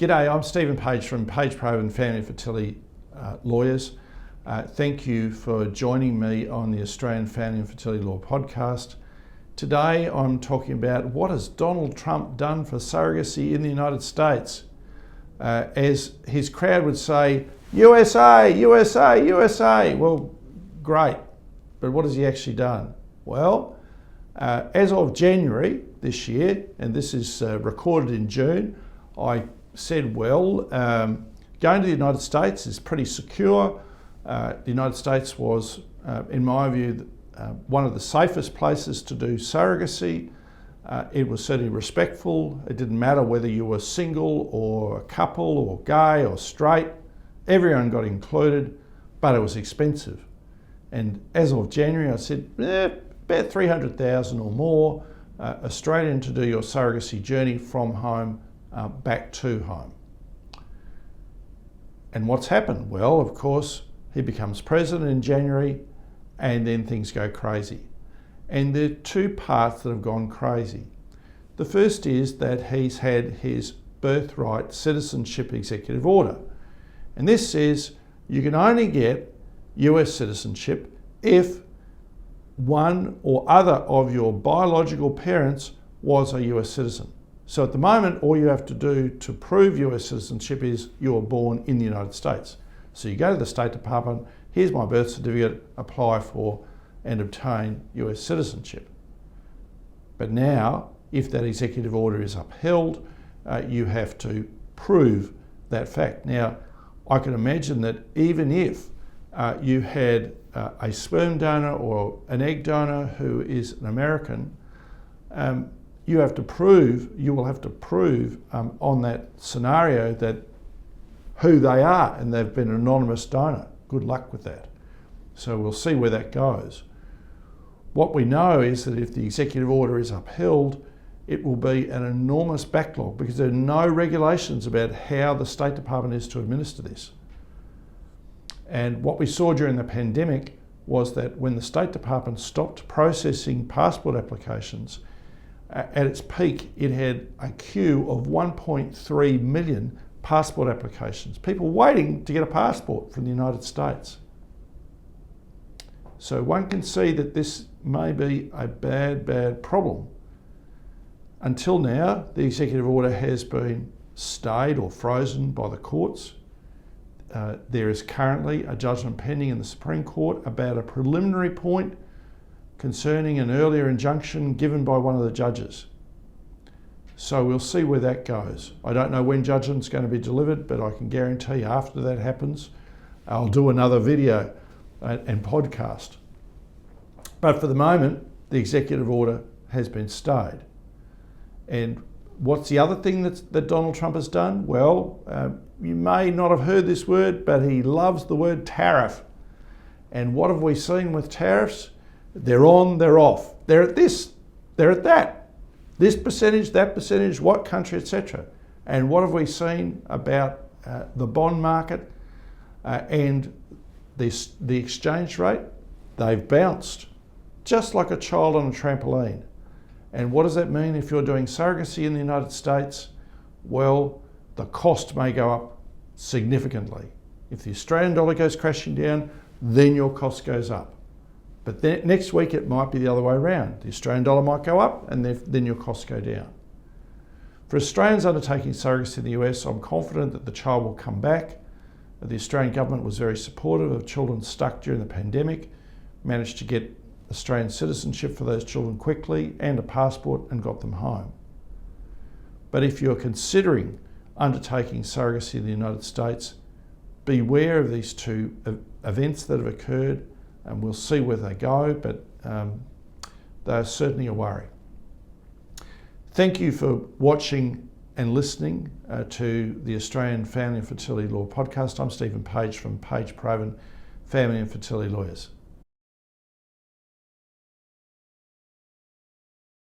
G'day, I'm Stephen Page from Page Provan Family and Fertility Lawyers. Thank you for joining me on the Australian Family and Fertility Law podcast. Today I'm talking about what has Donald Trump done for surrogacy in the United States. As his crowd would say, USA, USA, USA. Well, great, but what has he actually done? Well, as of January this year, and this is recorded in June, I said, well, going to the United States is pretty secure. The United States was, in my view, one of the safest places to do surrogacy. It was certainly respectful. It didn't matter whether you were single or a couple or gay or straight. Everyone got included, but it was expensive. And as of January, I said, about $300,000 or more Australian to do your surrogacy journey from home back to home. And what's happened? Well, of course, he becomes president in January and then things go crazy. And there are two parts that have gone crazy. The first is that he's had his Birthright Citizenship executive order. And this says you can only get US citizenship if one or other of your biological parents was a US citizen. So at the moment, all you have to do to prove US citizenship is you're born in the United States. So you go to the State Department, here's my birth certificate, apply for and obtain US citizenship. But now, if that executive order is upheld, you have to prove that fact. Now, I can imagine that even if you had a sperm donor or an egg donor who is an American, you will have to prove on that scenario that who they are and they've been an anonymous donor. Good luck with that. So we'll see where that goes. What we know is that if the executive order is upheld, it will be an enormous backlog because there are no regulations about how the State Department is to administer this. And what we saw during the pandemic was that when the State Department stopped processing passport applications, at its peak, it had a queue of 1.3 million passport applications, people waiting to get a passport from the United States. So one can see that this may be a bad problem. Until now, the executive order has been stayed or frozen by the courts. There is currently a judgment pending in the Supreme Court about a preliminary point concerning an earlier injunction given by one of the judges. So we'll see where that goes. I don't know when judgment's going to be delivered, but I can guarantee after that happens, I'll do another video and podcast. But for the moment, the executive order has been stayed. And what's the other thing that Donald Trump has done? Well, you may not have heard this word, but he loves the word tariff. And what have we seen with tariffs? They're on, they're off. They're at this, they're at that. This percentage, that percentage, what country, etc. And what have we seen about the bond market and the exchange rate? They've bounced, just like a child on a trampoline. And what does that mean if you're doing surrogacy in the United States? Well, the cost may go up significantly. If the Australian dollar goes crashing down, then your cost goes up. But then next week it might be the other way around. The Australian dollar might go up and then your costs go down. For Australians undertaking surrogacy in the US, I'm confident that the child will come back. The Australian government was very supportive of children stuck during the pandemic, managed to get Australian citizenship for those children quickly and a passport and got them home. But if you're considering undertaking surrogacy in the United States, beware of these two events that have occurred, and we'll see where they go, but they're certainly a worry. Thank you for watching and listening to the Australian Family and Fertility Law podcast. I'm Stephen Page from Page Provan Family and Fertility Lawyers.